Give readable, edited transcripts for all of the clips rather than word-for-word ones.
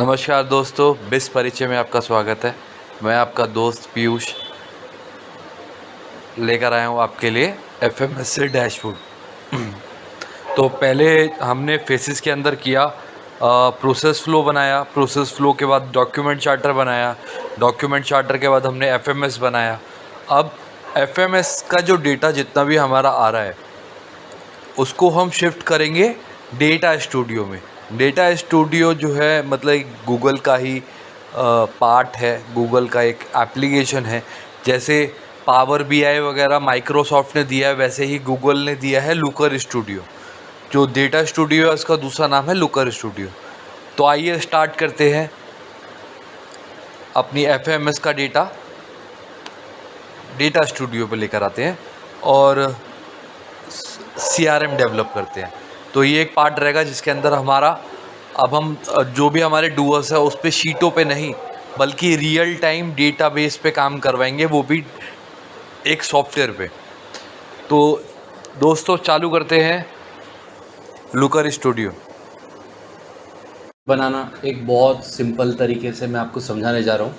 नमस्कार दोस्तों, बिस परिचय में आपका स्वागत है। मैं आपका दोस्त पीयूष लेकर आया हूँ आपके लिए एफएमएस से डैशबोर्ड। तो पहले हमने फेसेस के अंदर किया, प्रोसेस फ्लो बनाया, प्रोसेस फ्लो के बाद डॉक्यूमेंट चार्टर बनाया, डॉक्यूमेंट चार्टर के बाद हमने एफएमएस बनाया। अब एफएमएस का जो डेटा जितना भी हमारा आ रहा है उसको हम शिफ्ट करेंगे डेटा स्टूडियो में। डेटा स्टूडियो जो है मतलब एक गूगल का ही पार्ट है, गूगल का एक एप्लीकेशन है। जैसे पावर बीआई वगैरह माइक्रोसॉफ्ट ने दिया है, वैसे ही गूगल ने दिया है लूकर स्टूडियो। जो डेटा स्टूडियो है उसका दूसरा नाम है लूकर स्टूडियो। तो आइए स्टार्ट करते हैं अपनी एफएमएस का डेटा स्टूडियो पे लेकर आते हैं और सीआरएम डेवलप करते हैं। तो ये एक पार्ट रहेगा जिसके अंदर हमारा अब हम जो भी हमारे डूअर्स है उस पे शीटों पे नहीं बल्कि रियल टाइम डेटाबेस पे काम करवाएंगे, वो भी एक सॉफ्टवेयर पे। तो दोस्तों चालू करते हैं लूकर स्टूडियो बनाना। एक बहुत सिंपल तरीके से मैं आपको समझाने जा रहा हूँ।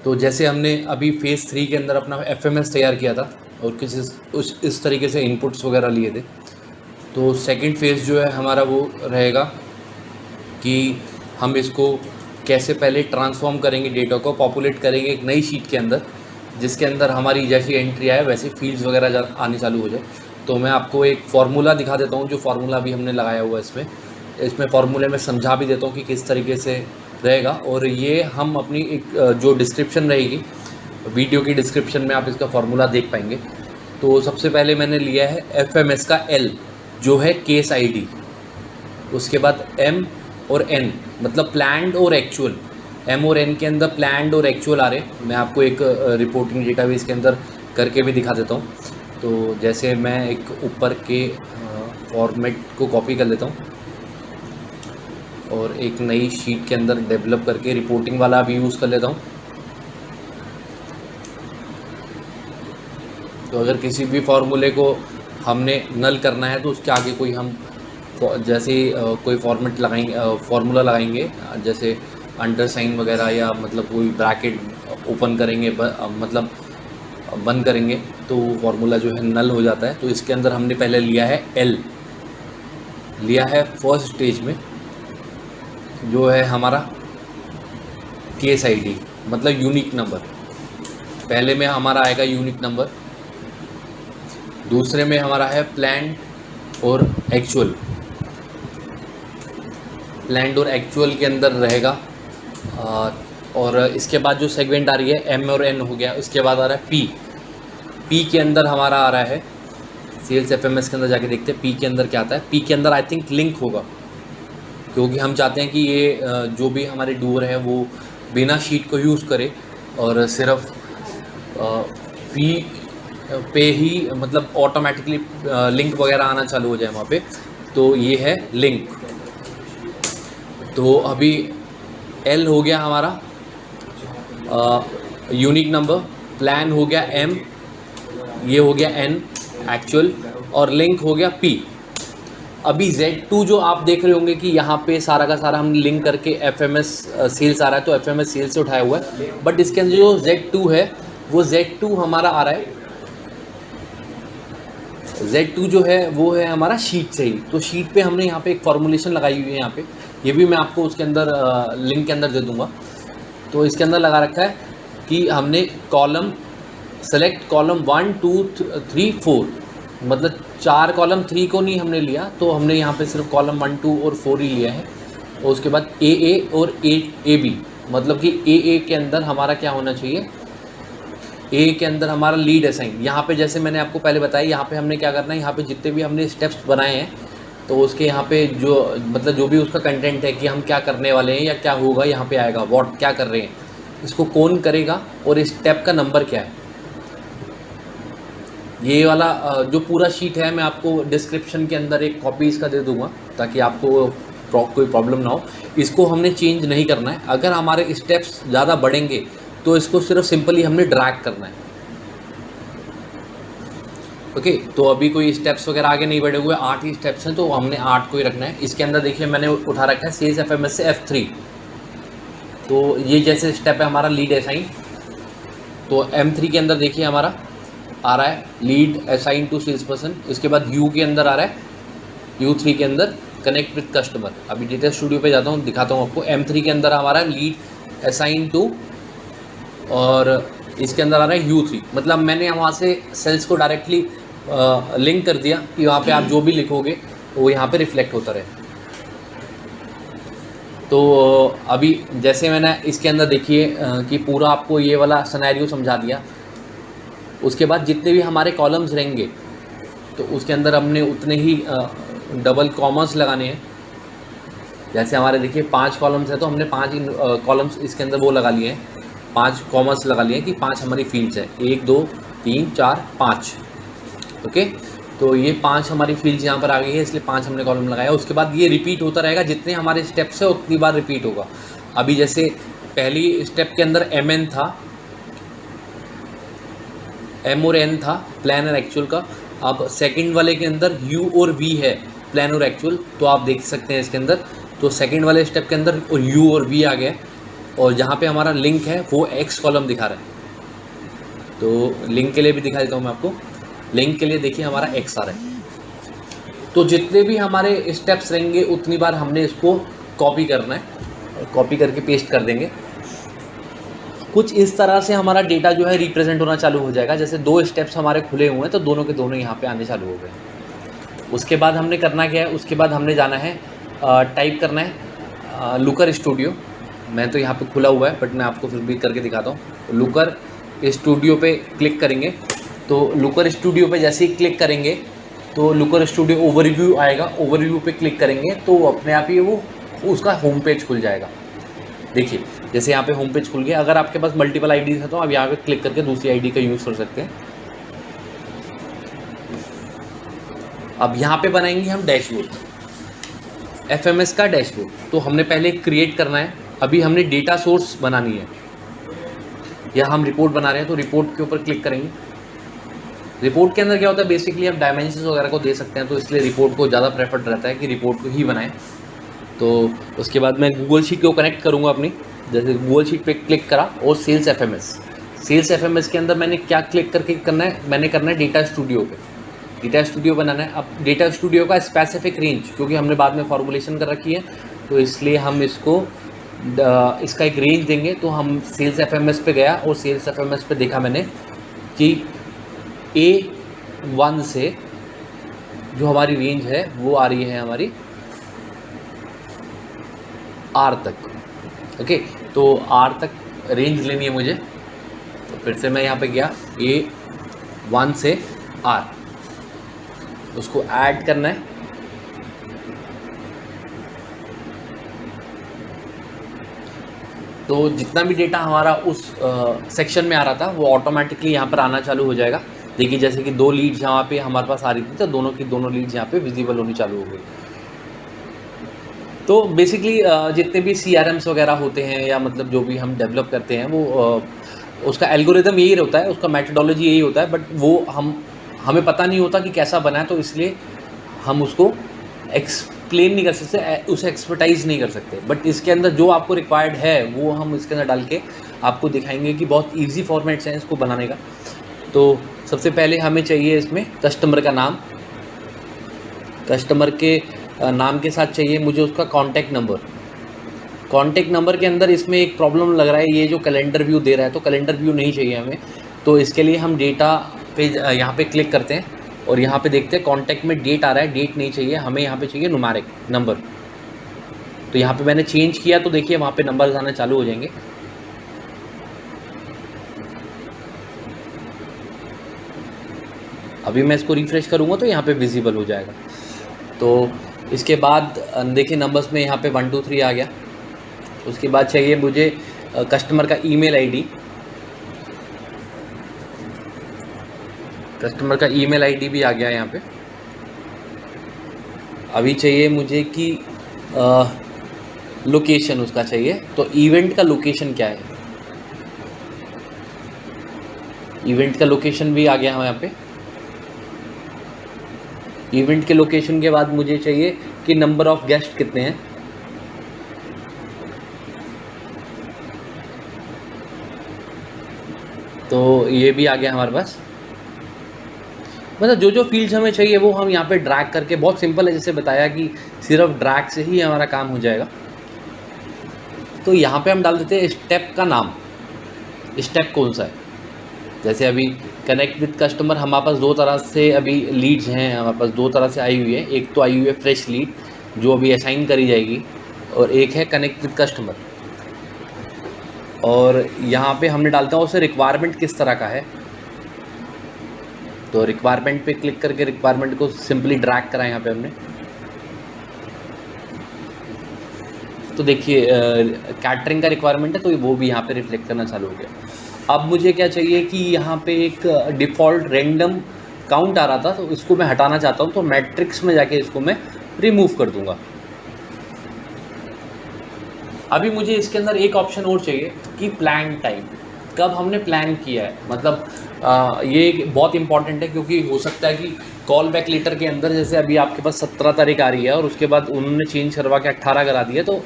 तो जैसे हमने अभी फेज़ 3 के अंदर अपना एफएमएस तैयार किया था और इस तरीके से इनपुट्स वगैरह लिए थे। तो सेकंड फेज़ जो है हमारा वो रहेगा कि हम इसको कैसे पहले ट्रांसफॉर्म करेंगे, डेटा को पॉपुलेट करेंगे एक नई शीट के अंदर, जिसके अंदर हमारी जैसी एंट्री आए वैसे फील्ड्स वगैरह आने चालू हो जाए। तो मैं आपको एक फार्मूला दिखा देता हूँ, जो फार्मूला अभी हमने लगाया हुआ है इसमें फार्मूले में समझा भी देता हूँ कि किस तरीके से रहेगा। और ये हम अपनी एक जो डिस्क्रिप्शन रहेगी वीडियो की डिस्क्रिप्शन में आप इसका फार्मूला देख पाएंगे। तो सबसे पहले मैंने लिया है एफएमएस का एल जो है केस आईडी, उसके बाद एम और एन मतलब प्लान्ड और एक्चुअल। एम और एन के अंदर प्लान्ड और एक्चुअल आ रहे, मैं आपको एक रिपोर्टिंग डेटाबेस के अंदर करके भी दिखा देता हूँ। तो जैसे मैं एक ऊपर के फॉर्मेट को कॉपी कर लेता हूँ और एक नई शीट के अंदर डेवलप करके रिपोर्टिंग वाला भी यूज़ कर लेता हूँ। तो अगर किसी भी फार्मूले को हमने नल करना है तो उसके आगे कोई हम जैसे कोई फॉर्मेट लगाएंगे, फार्मूला लगाएंगे, जैसे अंडर साइन वगैरह या मतलब कोई ब्रैकेट ओपन करेंगे मतलब बंद करेंगे तो वो फार्मूला जो है नल हो जाता है। तो इसके अंदर हमने पहले लिया है एल, लिया है फर्स्ट स्टेज में जो है हमारा केस आईडी मतलब यूनिक नंबर। पहले में हमारा आएगा यूनिक नंबर, दूसरे में हमारा है प्लान्ड और एक्चुअल। प्लान्ड और एक्चुअल के अंदर रहेगा और इसके बाद जो सेगमेंट आ रही है एम और एन हो गया। इसके बाद आ रहा है पी के अंदर हमारा आ रहा है सेल्स एफएमएस के अंदर जाके देखते हैं पी के अंदर क्या आता है। पी के अंदर आई थिंक लिंक होगा, क्योंकि हम चाहते हैं कि ये जो भी हमारे डूअर है वो बिना शीट को यूज़ करे और सिर्फ पी पे ही मतलब ऑटोमेटिकली लिंक वगैरह आना चालू हो जाए वहाँ पे। तो ये है लिंक। तो अभी एल हो गया हमारा यूनिक नंबर, प्लान हो गया एम, ये हो गया एन एक्चुअल और लिंक हो गया पी। अभी Z2 जो आप देख रहे होंगे कि यहाँ पे सारा का सारा हम लिंक करके एफएमएस सेल्स आ रहा है, तो एफएमएस सेल्स से उठाया हुआ है। बट इसके अंदर जो Z2 है वो Z2 हमारा आ रहा है, Z2 जो है वो है हमारा शीट से ही। तो शीट पे हमने यहाँ पे एक फॉर्मुलेशन लगाई हुई है यहाँ पे, ये भी मैं आपको उसके अंदर लिंक के अंदर दे दूँगा। तो इसके अंदर लगा रखा है कि हमने कॉलम सेलेक्ट कॉलम 1 2 3 4 मतलब 4 कॉलम 3 को नहीं हमने लिया, तो हमने यहाँ पे सिर्फ कॉलम 1 2 और 4 ही लिया है। और उसके बाद ए और ए बी मतलब कि ए के अंदर हमारा क्या होना चाहिए, ए के अंदर हमारा लीड असाइन। यहाँ पे जैसे मैंने आपको पहले बताया, यहाँ पे हमने क्या करना है, यहाँ पे जितने भी हमने स्टेप्स बनाए हैं तो उसके यहाँ पे जो मतलब जो भी उसका कंटेंट है कि हम क्या करने वाले हैं या क्या होगा, यहाँ पे आएगा व्हाट क्या कर रहे हैं, इसको कौन करेगा और इस स्टेप का नंबर क्या है। ये वाला जो पूरा शीट है मैं आपको डिस्क्रिप्शन के अंदर एक कॉपी इसका दे दूंगा ताकि आपको कोई प्रॉब्लम ना हो। इसको हमने चेंज नहीं करना है। अगर हमारे स्टेप्स ज़्यादा बढ़ेंगे तो इसको सिर्फ सिंपली हमने ड्रैग करना है। ओके, तो अभी कोई स्टेप्स वगैरह आगे नहीं बढ़े हुए, 8 ही स्टेप्स हैं तो हमने 8 को ही रखना है। इसके अंदर देखिए मैंने उठा रखा है सेल्स एफएमएस से F3। तो ये जैसे स्टेप है हमारा लीड असाइन, तो M3 के अंदर देखिए हमारा आ रहा है lead assign to sales person. इसके बाद U के अंदर आ रहा है, U3 के अंदर कनेक्ट विद कस्टमर। अभी डेटा स्टूडियो पे जाता हूँ, दिखाता हूँ आपको। M3 के अंदर हमारा लीड असाइन टू, और इसके अंदर आ रहा है U3। मतलब मैंने वहाँ से सेल्स को डायरेक्टली लिंक कर दिया कि वहाँ पे आप जो भी लिखोगे वो यहाँ पे रिफ्लेक्ट होता रहे। तो अभी जैसे मैंने इसके अंदर देखिए कि पूरा आपको ये वाला सिनेरियो समझा दिया। उसके बाद जितने भी हमारे कॉलम्स रहेंगे तो उसके अंदर हमने उतने ही डबल कॉमर्स लगाने हैं। जैसे हमारे देखिए 5 कॉलम्स है तो हमने 5 कॉलम्स इसके अंदर वो लगा लिए हैं, 5 कॉमर्स लगा लिए हैं कि 5 हमारी फील्ड्स हैं, 1 2 3 4 5। ओके, तो ये 5 हमारी फील्ड्स यहाँ पर आ गई है, इसलिए 5 हमने कॉलम लगाया। उसके बाद ये रिपीट होता रहेगा, जितने हमारे स्टेप्स है उतनी बार रिपीट होगा। अभी जैसे पहली स्टेप के अंदर MN था, M और N था, प्लान और एक्चुअल का। अब सेकंड वाले के अंदर U और V है, प्लान और एक्चुअल। तो आप देख सकते हैं इसके अंदर, तो सेकंड वाले स्टेप के अंदर और U और V आ गया, और जहाँ पे हमारा लिंक है वो X कॉलम दिखा रहा है। तो लिंक के लिए भी दिखा देता हूँ मैं आपको। लिंक के लिए देखिए हमारा X आ रहा है। तो जितने भी हमारे स्टेप्स रहेंगे उतनी बार हमने इसको कॉपी करना है, कॉपी करके पेस्ट कर देंगे। कुछ इस तरह से हमारा डेटा जो है रिप्रेजेंट होना चालू हो जाएगा। जैसे 2 स्टेप्स हमारे खुले हुए हैं तो दोनों के दोनों यहाँ पे आने चालू हो गए। उसके बाद हमने करना क्या है, उसके बाद हमने जाना है टाइप करना है लुकर स्टूडियो। मैं तो यहाँ पे खुला हुआ है बट मैं आपको फिर भी करके दिखाता हूँ। लुकर स्टूडियो पे क्लिक करेंगे, तो लुकर स्टूडियो पे जैसे ही क्लिक करेंगे तो लुकर स्टूडियो ओवरव्यू आएगा। ओवरव्यू पे क्लिक करेंगे तो अपने आप ही वो उसका होम पेज खुल जाएगा। देखिए जैसे यहाँ पे होम पेज खुल गया। अगर आपके पास मल्टीपल आईडीज़ है तो आप यहाँ पे क्लिक करके दूसरी आईडी का यूज़ कर सकते हैं। अब यहाँ पे बनाएंगे हम डैशबोर्ड, FMS का डैशबोर्ड। तो हमने पहले क्रिएट करना है। अभी हमने डेटा सोर्स बनानी है, या हम रिपोर्ट बना रहे हैं तो रिपोर्ट के ऊपर क्लिक करेंगे। रिपोर्ट के अंदर क्या होता है, बेसिकली हम डायमेंशंस वगैरह को दे सकते हैं, तो इसलिए रिपोर्ट को ज़्यादा प्रेफर्ड रहता है कि रिपोर्ट को ही बनाएं। तो उसके बाद मैं गूगल शीट को कनेक्ट करूँगा अपनी। जैसे गूगल शीट पे क्लिक करा और सेल्स FMS के अंदर मैंने क्या क्लिक करके करना है, मैंने करना है डेटा स्टूडियो पे। डेटा स्टूडियो बनाना है। अब डेटा स्टूडियो का स्पेसिफिक रेंज, क्योंकि हमने बाद में फॉर्मुलेशन कर रखी है तो इसलिए हम इसको इसका एक रेंज देंगे। तो हम सेल्स FMS पे गया और सेल्स FMS पे देखा मैंने कि A1 से जो हमारी रेंज है वो आ रही है हमारी R तक। ओके, तो R तक रेंज लेनी है मुझे। तो फिर से मैं यहाँ पे गया, A1 से R, उसको ऐड करना है। तो जितना भी डेटा हमारा उस सेक्शन में आ रहा था वो ऑटोमेटिकली यहाँ पर आना चालू हो जाएगा। देखिए जैसे कि 2 लीड्स यहाँ पे हमारे पास आ रही थी तो दोनों की दोनों लीड्स यहाँ पे विजिबल होनी चालू हो गई। तो बेसिकली जितने भी CRMs वगैरह होते हैं या मतलब जो भी हम डेवलप करते हैं वो उसका एल्गोरिदम यही होता है, उसका मेथडोलॉजी यही होता है, बट वो हमें पता नहीं होता कि कैसा बना है, तो इसलिए हम उसको एक्सप्लेन नहीं कर सकते, उसे एक्सपर्टाइज नहीं कर सकते। बट इसके अंदर जो आपको रिक्वायर्ड है वो हम इसके अंदर डाल के आपको दिखाएंगे कि बहुत ईजी फॉर्मेट्स हैं इसको बनाने का। तो सबसे पहले हमें चाहिए इसमें कस्टमर का नाम, कस्टमर के नाम के साथ चाहिए मुझे उसका कॉन्टैक्ट नंबर। कॉन्टैक्ट नंबर के अंदर इसमें एक प्रॉब्लम लग रहा है, ये जो कैलेंडर व्यू दे रहा है, तो कैलेंडर व्यू नहीं चाहिए हमें। तो इसके लिए हम डेटा पे यहाँ पे क्लिक करते हैं और यहाँ पे देखते हैं कॉन्टैक्ट में डेट आ रहा है, डेट नहीं चाहिए हमें, यहाँ पे चाहिए न्यूमेरिक नंबर। तो यहाँ पे मैंने चेंज किया तो देखिए वहाँ पे नंबर्स आना चालू हो जाएंगे। अभी मैं इसको रिफ्रेश करूँगा तो यहाँ पे विजिबल हो जाएगा। तो इसके बाद देखिए नंबर्स में यहाँ पे 1 2 3 आ गया। उसके बाद चाहिए मुझे कस्टमर का ईमेल आईडी, कस्टमर का ईमेल आईडी भी आ गया यहाँ पे। अभी चाहिए मुझे कि लोकेशन उसका चाहिए, तो इवेंट का लोकेशन क्या है, इवेंट का लोकेशन भी आ गया यहाँ पे। इवेंट के लोकेशन के बाद मुझे चाहिए कि नंबर ऑफ गेस्ट कितने हैं। तो ये भी आ गया हमारे पास। मतलब जो जो फील्ड्स हमें चाहिए वो हम यहाँ पे ड्रैग करके, बहुत सिंपल है, जैसे बताया कि सिर्फ ड्रैग से ही हमारा काम हो जाएगा। तो यहाँ पे हम डाल देते हैं स्टेप का नाम, स्टेप कौन सा है। जैसे अभी कनेक्ट विद कस्टमर, हमारे पास दो तरह से अभी लीड्स हैं, हमारे पास दो तरह से आई हुई है। एक तो आई हुई है फ्रेश लीड जो अभी असाइन करी जाएगी, और एक है कनेक्ट विद कस्टमर। और यहाँ पे हमने डालता है उसे रिक्वायरमेंट किस तरह का है। तो रिक्वायरमेंट पे क्लिक करके रिक्वायरमेंट को सिंपली ड्रैग करा यहाँ पे हमने। तो देखिए कैटरिंग का रिक्वायरमेंट है, तो वो भी यहाँ पे रिफ्लेक्ट करना चालू हो गया। अब मुझे क्या चाहिए कि यहाँ पे एक डिफ़ॉल्ट रैंडम काउंट आ रहा था, तो इसको मैं हटाना चाहता हूँ। तो मैट्रिक्स में जाके इसको मैं रिमूव कर दूंगा। अभी मुझे इसके अंदर एक ऑप्शन और चाहिए कि प्लान टाइम, कब हमने प्लान किया है। मतलब ये बहुत इंपॉर्टेंट है, क्योंकि हो सकता है कि कॉल बैक लेटर के अंदर जैसे अभी आपके पास 17 तारीख आ रही है और उसके बाद उन्होंने चेंज करवा के 18 करा दिया, तो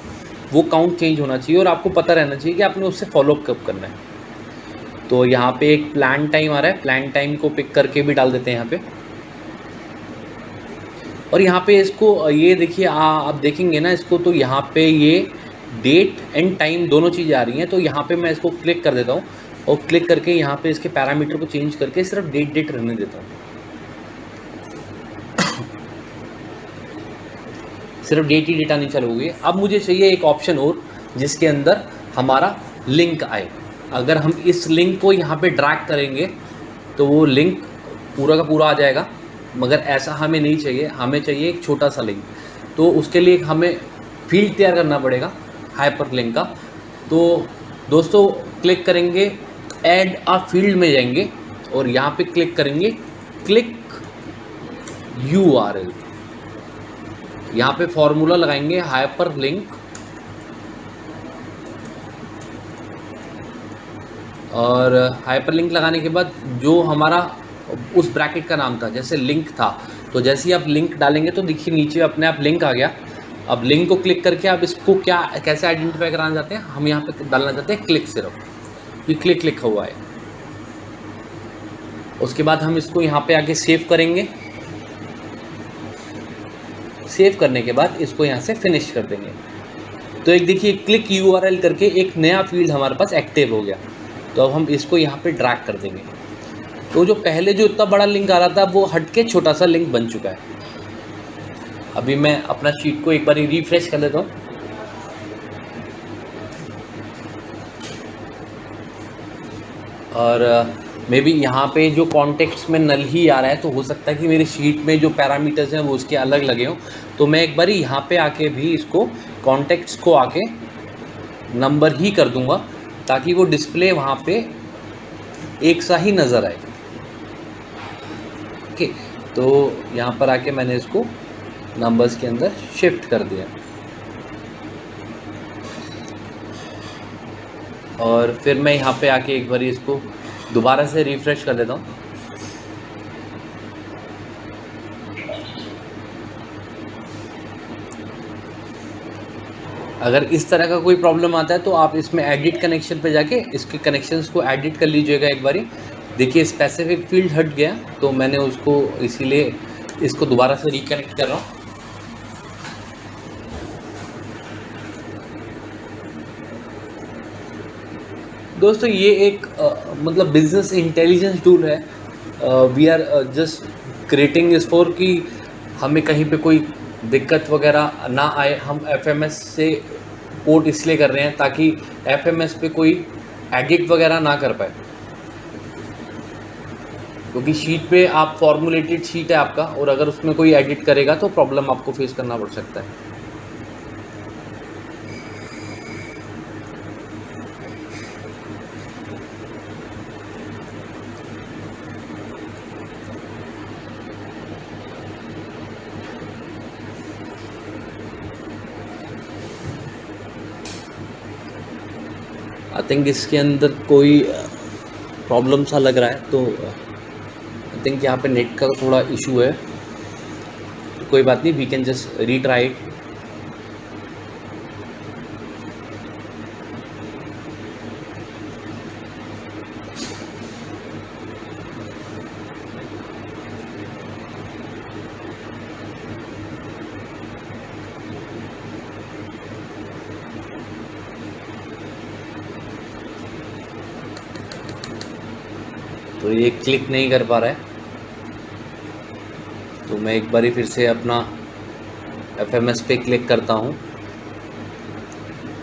वो काउंट चेंज होना चाहिए और आपको पता रहना चाहिए कि आपने उससे फॉलोअप कब करना है। तो यहाँ पे एक प्लान टाइम आ रहा है, प्लान टाइम को पिक करके भी डाल देते हैं यहाँ पे। और यहाँ पे इसको ये देखिए आप देखेंगे ना इसको, तो यहाँ पे ये डेट एंड टाइम दोनों चीज़ें आ रही हैं। तो यहाँ पे मैं इसको क्लिक कर देता हूँ और क्लिक करके यहाँ पे इसके पैरामीटर को चेंज करके सिर्फ डेट रहने देता हूँ। सिर्फ डेट ही डेट आनी चालू हो गई। अब मुझे चाहिए एक ऑप्शन और जिसके अंदर हमारा लिंक आए। अगर हम इस लिंक को यहाँ पे ड्रैग करेंगे तो वो लिंक पूरा का पूरा आ जाएगा, मगर ऐसा हमें नहीं चाहिए। हमें चाहिए एक छोटा सा लिंक। तो उसके लिए हमें फील्ड तैयार करना पड़ेगा हाइपर लिंक का। तो दोस्तों क्लिक करेंगे, ऐड अ फील्ड में जाएंगे और यहाँ पे क्लिक करेंगे क्लिक URL। यहाँ पे फॉर्मूला लगाएंगे हाइपर लिंक, और हाइपर लिंक लगाने के बाद जो हमारा उस ब्रैकेट का नाम था, जैसे लिंक था, तो जैसे ही आप लिंक डालेंगे तो देखिए नीचे अपने आप लिंक आ गया। अब लिंक को क्लिक करके आप इसको क्या कैसे आइडेंटिफाई कराना चाहते हैं, हम यहाँ पे डालना चाहते हैं क्लिक, सिर्फ ये क्लिक लिखा हुआ है। उसके बाद हम इसको यहाँ पे आके सेव करेंगे। सेव करने के बाद इसको यहाँ से फिनिश कर देंगे। तो एक देखिए क्लिक URL करके एक नया फील्ड हमारे पास एक्टिव हो गया। तो अब हम इसको यहाँ पे ड्रैग कर देंगे। तो जो पहले जो इतना बड़ा लिंक आ रहा था वो हट के छोटा सा लिंक बन चुका है। अभी मैं अपना शीट को एक बार रिफ्रेश कर लेता हूँ। और मे बी यहाँ पे जो कॉन्टेक्स्ट में नल ही आ रहा है, तो हो सकता है कि मेरी शीट में जो पैरामीटर्स हैं वो उसके अलग लगे हों। तो मैं एक बार यहाँ पे आके भी इसको कॉन्टेक्स्ट को आके नंबर ही कर दूँगा, ताकि वो डिस्प्ले वहाँ पे एक सा ही नज़र आए। ओके, तो यहाँ पर आके मैंने इसको नंबर्स के अंदर शिफ्ट कर दिया। और फिर मैं यहाँ पे आके एक बार इसको दोबारा से रिफ़्रेश कर देता हूँ। अगर इस तरह का कोई प्रॉब्लम आता है तो आप इसमें एडिट कनेक्शन पे जाके इसके कनेक्शंस को एडिट कर लीजिएगा एक बारी। देखिए स्पेसिफिक फील्ड हट गया, तो मैंने उसको इसीलिए इसको दोबारा से रिकनेक्ट कर रहा हूँ। दोस्तों ये एक मतलब बिजनेस इंटेलिजेंस टूल है। वी आर जस्ट क्रिएटिंग इस फॉर कि हमें कहीं पे कोई दिक्कत वगैरह ना आए। हम FMS से पोर्ट इसलिए कर रहे हैं ताकि FMS पे कोई एडिट वगैरह ना कर पाए, क्योंकि शीट पे आप फॉर्मुलेटेड शीट है आपका, और अगर उसमें कोई एडिट करेगा तो प्रॉब्लम आपको फेस करना पड़ सकता है। आई थिंक इसके अंदर कोई प्रॉब्लम सा लग रहा है, तो आई थिंक यहाँ पे नेट का थोड़ा इशू है। तो कोई बात नहीं, we can just retry it. तो ये क्लिक नहीं कर पा रहा है। तो मैं एक बारी फिर से अपना FMS पे क्लिक करता हूँ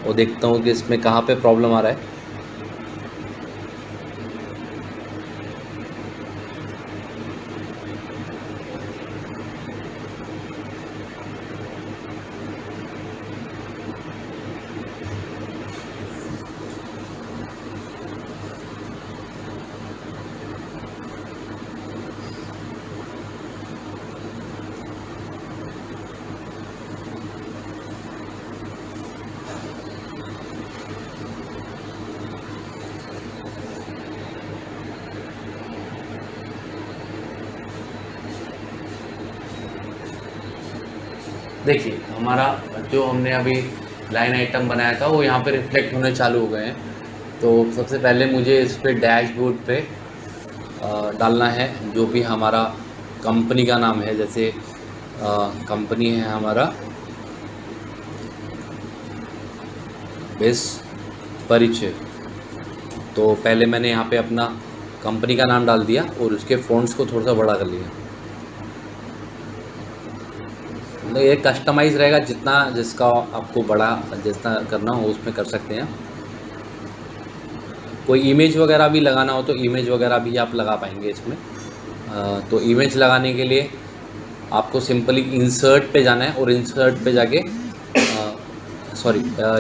और देखता हूँ कि इसमें कहाँ पे प्रॉब्लम आ रहा है। देखिए हमारा जो हमने अभी लाइन आइटम बनाया था वो यहाँ पे रिफ्लेक्ट होने चालू हो गए हैं। तो सबसे पहले मुझे इस पे डैशबोर्ड पे डालना है जो भी हमारा कंपनी का नाम है। जैसे कंपनी है हमारा बेस परिचय। तो पहले मैंने यहाँ पे अपना कंपनी का नाम डाल दिया और उसके फ़ॉन्ट्स को थोड़ा सा बड़ा कर लिया। मतलब ये कस्टमाइज़ रहेगा, जितना जिसका आपको बड़ा जितना करना हो उसमें कर सकते हैं। कोई इमेज वगैरह भी लगाना हो तो इमेज वगैरह भी आप लगा पाएंगे इसमें। तो इमेज लगाने के लिए आपको सिंपली इंसर्ट पे जाना है और इंसर्ट पे जाके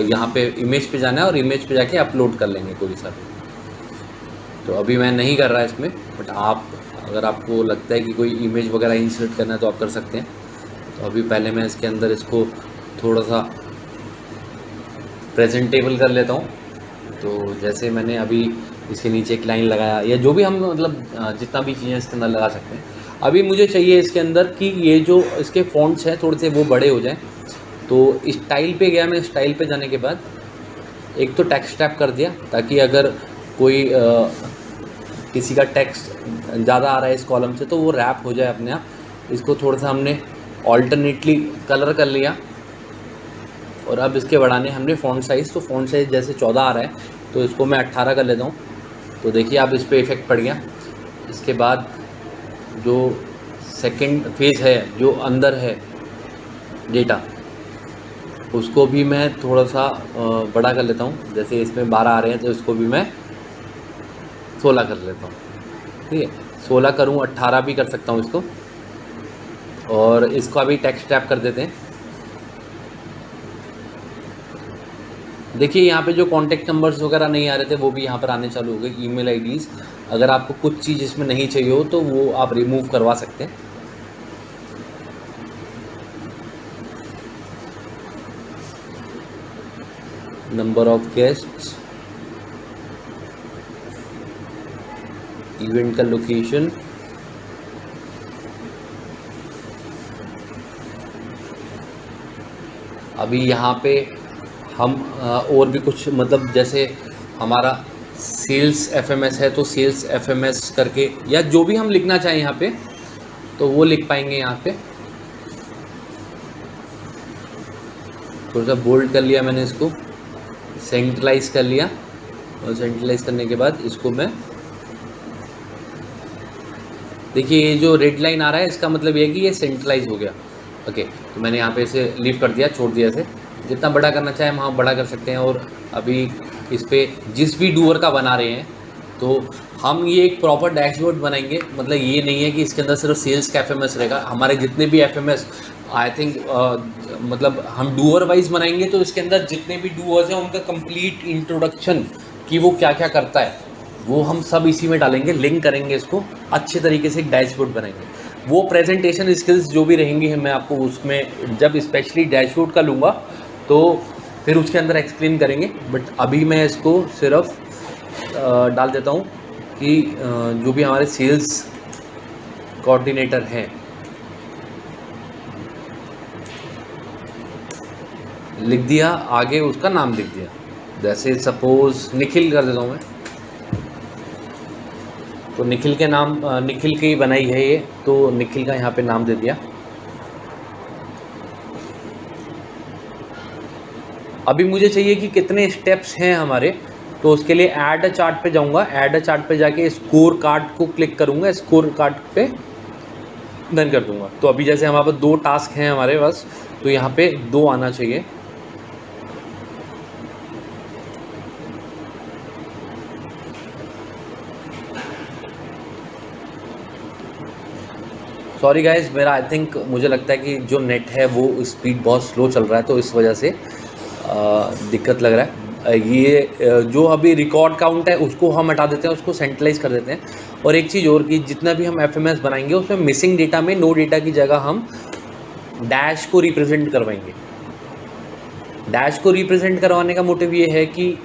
यहाँ पे इमेज पे जाना है और इमेज पे जाके अपलोड कर लेंगे कोई सा भी। तो अभी मैं नहीं कर रहा इसमें, बट आप अगर आपको लगता है कि कोई इमेज वगैरह इंसर्ट करना है तो आप कर सकते हैं। तो अभी पहले मैं इसके अंदर इसको थोड़ा सा प्रेजेंटेबल कर लेता हूँ। तो जैसे मैंने अभी इसके नीचे एक लाइन लगाया या जो भी हम मतलब जितना भी चीज़ें इसके अंदर लगा सकते हैं। अभी मुझे चाहिए इसके अंदर कि ये जो इसके फ़ॉन्ट्स हैं थोड़े से वो बड़े हो जाएं। तो स्टाइल पे गया मैं, स्टाइल पे जाने के बाद एक तो टेक्स्ट टैप कर दिया ताकि अगर कोई किसी का टेक्स्ट ज़्यादा आ रहा है इस कॉलम से तो वो रैप हो जाए अपने आप। इसको थोड़ा सा हमने ऑल्टरनेटली कलर कर लिया और अब इसके बढ़ाने हमने फ़ॉन्ट साइज़। तो फ़ॉन्ट साइज़ जैसे 14 आ रहा है तो इसको मैं 18 कर लेता हूँ। तो देखिए आप इस पर इफ़ेक्ट पड़ गया। इसके बाद जो सेकंड फेज़ है जो अंदर है डेटा उसको भी मैं थोड़ा सा बड़ा कर लेता हूँ। जैसे इसमें 12 आ रहे हैं तो इसको भी मैं 16 कर लेता हूँ। ठीक है, 16 करूँ, 18 भी कर सकता हूँ इसको। और इसको अभी टेक्स्ट टैप कर देते हैं। देखिए यहाँ पे जो कॉन्टैक्ट नंबर्स वगैरह नहीं आ रहे थे वो भी यहाँ पर आने चालू हो गए, ईमेल आईडीज़। अगर आपको कुछ चीज़ इसमें नहीं चाहिए हो तो वो आप रिमूव करवा सकते हैं। नंबर ऑफ गेस्ट्स, इवेंट का लोकेशन, अभी यहाँ पे हम और भी कुछ मतलब जैसे हमारा सेल्स FMS है तो सेल्स FMS करके या जो भी हम लिखना चाहें यहाँ पे तो वो लिख पाएंगे। यहाँ पे थोड़ा सा बोल्ड कर लिया मैंने, इसको सेंट्रलाइज कर लिया और सेंट्रलाइज करने के बाद इसको मैं देखिए ये जो रेड लाइन आ रहा है इसका मतलब ये है कि ये सेंट्रलाइज हो गया। ओके, तो मैंने यहाँ पे इसे लीव कर दिया, छोड़ दिया इसे। जितना बड़ा करना चाहें वहाँ बड़ा कर सकते हैं। और अभी इस पर जिस भी डूअर का बना रहे हैं तो हम ये एक प्रॉपर डैशबोर्ड बनाएंगे। मतलब ये नहीं है कि इसके अंदर सिर्फ सेल्स का FMS रहेगा। हमारे जितने भी FMS आई थिंक मतलब हम डूअर वाइज बनाएंगे तो इसके अंदर जितने भी डूअर्स हैं उनका कंप्लीट इंट्रोडक्शन कि वो क्या क्या करता है वो हम सब इसी में डालेंगे, लिंक करेंगे, इसको अच्छे तरीके से एक डैशबोर्ड बनाएंगे। वो प्रेजेंटेशन स्किल्स जो भी रहेंगी मैं आपको उसमें जब स्पेशली डैशबोर्ड का लूँगा तो फिर उसके अंदर एक्सप्लेन करेंगे। बट अभी मैं इसको सिर्फ डाल देता हूँ कि जो भी हमारे सेल्स कोऑर्डिनेटर हैं लिख दिया, आगे उसका नाम लिख दिया। जैसे सपोज निखिल कर देता हूँ मैं, तो निखिल के नाम निखिल की बनाई है ये, तो निखिल का यहाँ पे नाम दे दिया। अभी मुझे चाहिए कि कितने स्टेप्स हैं हमारे तो उसके लिए ऐड अ चार्ट पे जाऊंगा, ऐड अ चार्ट पे जाके स्कोर कार्ड को क्लिक करूंगा, स्कोर कार्ड पे डन कर दूंगा। तो अभी जैसे हमारे पास 2 टास्क हैं हमारे पास, तो यहाँ पे 2 आना चाहिए। सॉरी गाइज, मेरा आई थिंक मुझे लगता है कि जो नेट है वो स्पीड बहुत स्लो चल रहा है, तो इस वजह से दिक्कत लग रहा है। ये जो अभी रिकॉर्ड काउंट है उसको हम हटा देते हैं, उसको सेंट्रलाइज कर देते हैं। और एक चीज़ और कि जितना भी हम एफएमएस बनाएंगे उसमें मिसिंग डेटा में नो डेटा की जगह हम डैश को रिप्रेजेंट करवाएंगे। डैश को रिप्रेजेंट करवाने का मोटिव ये है कि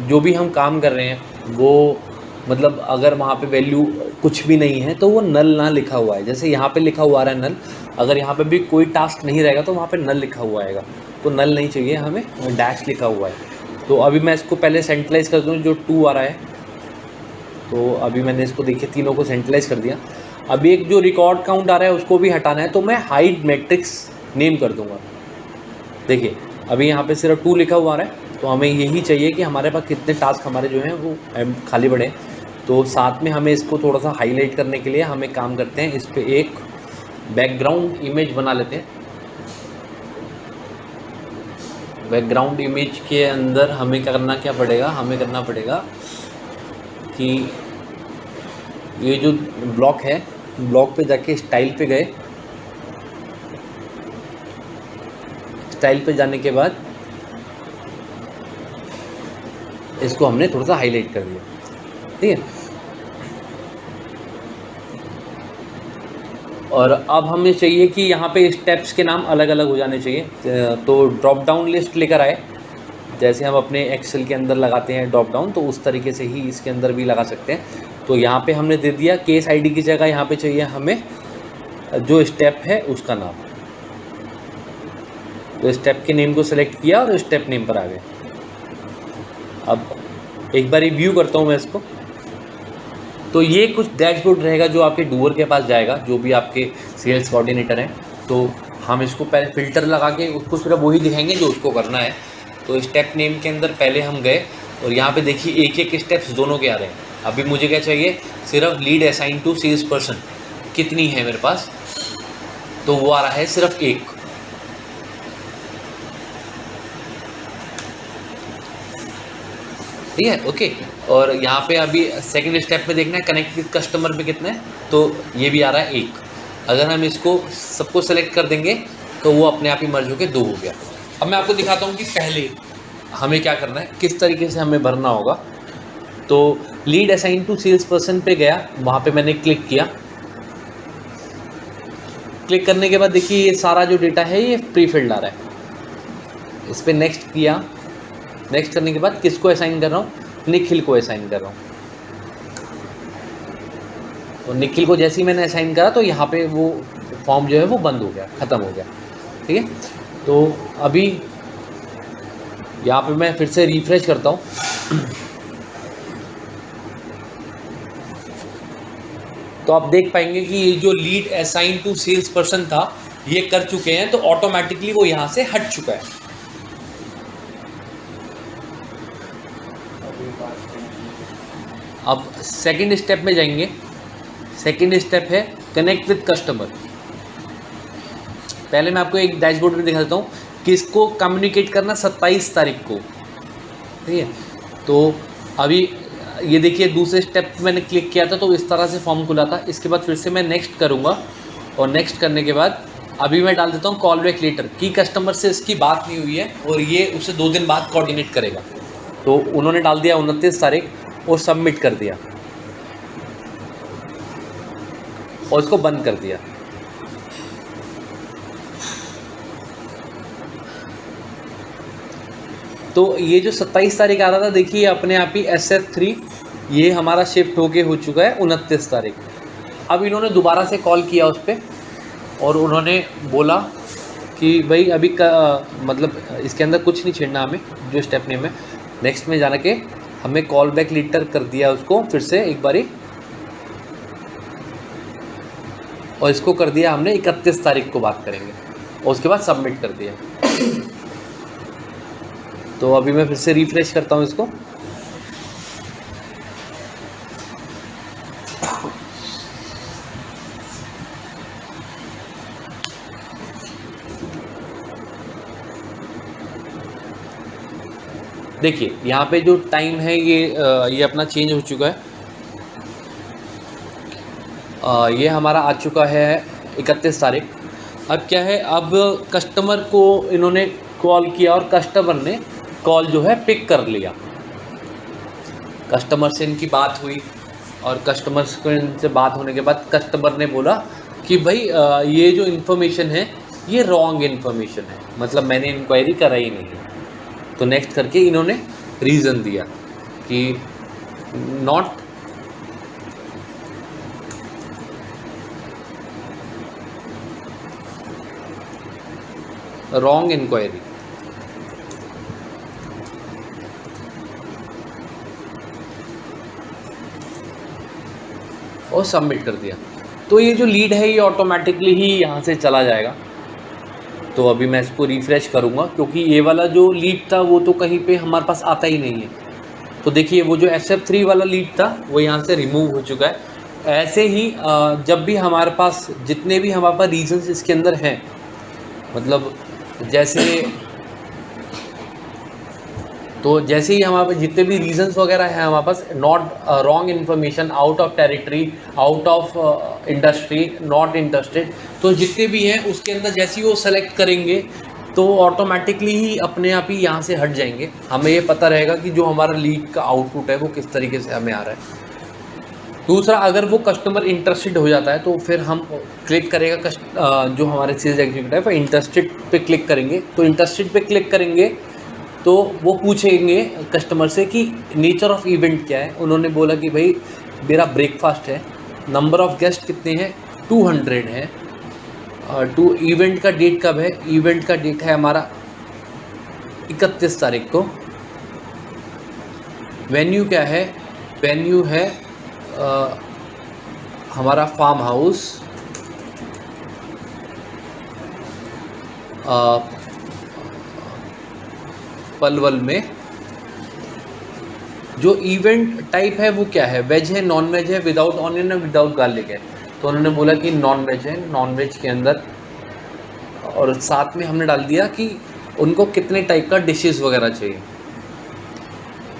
जो भी हम काम कर रहे हैं वो मतलब अगर वहाँ पे वैल्यू कुछ भी नहीं है तो वो नल ना लिखा हुआ है। जैसे यहाँ पे लिखा हुआ आ रहा है नल, अगर यहाँ पे भी कोई टास्क नहीं रहेगा तो वहाँ पे नल लिखा हुआ आएगा, तो नल नहीं चाहिए हमें, डैश लिखा हुआ है। तो अभी मैं इसको पहले सेंट्रलाइज कर दूँ, जो 2 आ रहा है, तो अभी मैंने इसको देखिए तीनों को सेंट्रलाइज कर दिया। अभी एक जो रिकॉर्ड काउंट आ रहा है उसको भी हटाना है, तो मैं हाइड मैट्रिक्स नेम कर दूँगा। देखिए अभी यहाँ पे सिर्फ 2 लिखा हुआ आ रहा है, तो हमें यही चाहिए कि हमारे पास कितने टास्क हमारे जो हैं वो खाली पड़े। तो साथ में हमें इसको थोड़ा सा हाईलाइट करने के लिए हमें काम करते हैं, इस पर एक बैकग्राउंड इमेज बना लेते हैं। बैकग्राउंड इमेज के अंदर हमें क्या पड़ेगा, हमें करना पड़ेगा कि ये जो ब्लॉक है, ब्लॉक पे जाके स्टाइल पे गए, स्टाइल पे जाने के बाद इसको हमने थोड़ा सा हाईलाइट कर दिया, ठीक है। और अब हमें चाहिए कि यहाँ पे स्टेप्स के नाम अलग अलग हो जाने चाहिए। तो ड्रॉप डाउन लिस्ट लेकर आए, जैसे हम अपने एक्सेल के अंदर लगाते हैं ड्रॉप डाउन, तो उस तरीके से ही इसके अंदर भी लगा सकते हैं। तो यहाँ पे हमने दे दिया केस आईडी की जगह यहाँ पे चाहिए हमें जो स्टेप है उसका नाम। तो स्टेप के नेम को सिलेक्ट किया और स्टेप नेम पर आ गए। अब एक बार रिव्यू करता हूँ मैं इसको। तो ये कुछ डैशबोर्ड रहेगा जो आपके डूअर के पास जाएगा, जो भी आपके सेल्स कोऑर्डिनेटर हैं। तो हम इसको पहले फ़िल्टर लगा के उसको सिर्फ वही दिखाएंगे जो उसको करना है। तो स्टेप नेम के अंदर पहले हम गए और यहाँ पे देखिए एक एक स्टेप्स दोनों के आ रहे हैं। अभी मुझे क्या चाहिए, सिर्फ lead assign to sales person कितनी है मेरे पास, तो वो आ रहा है सिर्फ 1। ठीक है, ओके। और यहाँ पे अभी सेकंड स्टेप में देखना है कनेक्ट विद कस्टमर पे कितना है, तो ये भी आ रहा है 1। अगर हम इसको सबको सेलेक्ट कर देंगे तो वो अपने आप ही मर्ज होकर 2 हो गया। अब मैं आपको दिखाता हूँ कि पहले हमें क्या करना है, किस तरीके से हमें भरना होगा। तो lead assign to sales person पे गया, वहाँ पे मैंने क्लिक किया। क्लिक करने के बाद देखिए ये सारा जो डेटा है ये प्री फिल्ड आ रहा है। इस पर नेक्स्ट किया, नेक्स्ट करने के बाद किसको असाइन कर रहा हूँ, निखिल को असाइन कर रहा हूँ। तो निखिल को जैसे ही मैंने असाइन करा तो यहाँ पे वो फॉर्म जो है वो बंद हो गया, ख़त्म हो गया, ठीक है। तो अभी यहाँ पे मैं फिर से रिफ्रेश करता हूँ। तो आप देख पाएंगे कि ये जो lead assign to sales person था ये कर चुके हैं, तो ऑटोमेटिकली वो यहाँ से हट चुका है। अब सेकंड स्टेप में जाएंगे। सेकंड स्टेप है कनेक्ट विद कस्टमर। पहले मैं आपको एक डैशबोर्ड में दिखा देता हूँ कि इसको कम्युनिकेट करना 27 तारीख को, ठीक है। तो अभी ये देखिए दूसरे स्टेप मैंने क्लिक किया था तो इस तरह से फॉर्म खुला था। इसके बाद फिर से मैं नेक्स्ट करूँगा और नेक्स्ट करने के बाद अभी मैं डाल देता हूँ कॉल बैक लेटर की कस्टमर से इसकी बात नहीं हुई है और ये उसे 2 दिन बाद कोऑर्डिनेट करेगा। तो उन्होंने डाल दिया 29 तारीख और सबमिट कर दिया और इसको बंद कर दिया। तो ये जो 27 तारीख आ रहा था देखिए अपने आप ही SF3 ये हमारा शिफ्ट होके हो चुका है 29 तारीख। अब इन्होंने दोबारा से कॉल किया उस पर और उन्होंने बोला कि भाई अभी मतलब इसके अंदर कुछ नहीं छेड़ना हमें, जो स्टेप नेम है नेक्स्ट में जाना के हमें कॉल बैक लेटर कर दिया उसको फिर से एक बारी और इसको कर दिया हमने 31 तारीख को बात करेंगे और उसके बाद सबमिट कर दिया। तो अभी मैं फिर से रिफ्रेश करता हूँ इसको। देखिए यहाँ पे जो टाइम है ये अपना चेंज हो चुका है। ये हमारा आ चुका है 31 तारीख। अब क्या है, अब कस्टमर को इन्होंने कॉल किया और कस्टमर ने कॉल जो है पिक कर लिया। कस्टमर से इनकी बात हुई और कस्टमर को इनसे बात होने के बाद कस्टमर ने बोला कि भाई ये जो इन्फॉर्मेशन है ये रॉन्ग इन्फॉर्मेशन है, मतलब मैंने इंक्वायरी कराई नहीं है। तो नेक्स्ट करके इन्होंने रीज़न दिया कि नॉट रॉन्ग इंक्वायरी। और सबमिट कर दिया। तो ये जो लीड है ये ऑटोमेटिकली ही यहाँ से चला जाएगा। तो अभी मैं इसको रिफ़्रेश करूँगा क्योंकि ये वाला जो लीड था वो तो कहीं पे हमारे पास आता ही नहीं है। तो देखिए वो जो SF3 वाला लीड था वो यहाँ से रिमूव हो चुका है। ऐसे ही जब भी हमारे पास जितने भी हमारे पास रीजन्स इसके अंदर हैं, मतलब जैसे ही हमारे पास जितने भी रीजंस वगैरह हैं हमारे पास, not wrong information, out of territory, out of industry, not interested, तो जितने भी हैं उसके अंदर जैसे ही वो सेलेक्ट करेंगे तो ऑटोमेटिकली ही अपने आप ही यहाँ से हट जाएंगे। हमें ये पता रहेगा कि जो हमारा लीड का आउटपुट है वो किस तरीके से हमें आ रहा है। दूसरा, अगर वो कस्टमर इंटरेस्टेड हो जाता है तो फिर हम क्लिक करेगा जो हमारे सेल्स एग्जीक्यूटिव है वो इंटरेस्टेड पे क्लिक करेंगे। तो इंटरेस्टेड पे क्लिक करेंगे तो वो पूछेंगे कस्टमर से कि नेचर ऑफ इवेंट क्या है। उन्होंने बोला कि भाई मेरा ब्रेकफास्ट है, नंबर ऑफ गेस्ट कितने हैं, 200 हैं, टू इवेंट का डेट कब है, इवेंट का डेट है हमारा 31 तारीख को। वेन्यू क्या है, वेन्यू है हमारा फार्म हाउस, पलवल में। जो इवेंट टाइप है वो क्या है, वेज है, नॉन वेज है, विदाउट ऑनियन है, विदाउट गार्लिक है। तो उन्होंने बोला कि नॉन वेज है, नॉन वेज के अंदर, और साथ में हमने डाल दिया कि उनको कितने टाइप का डिशेस वगैरह चाहिए,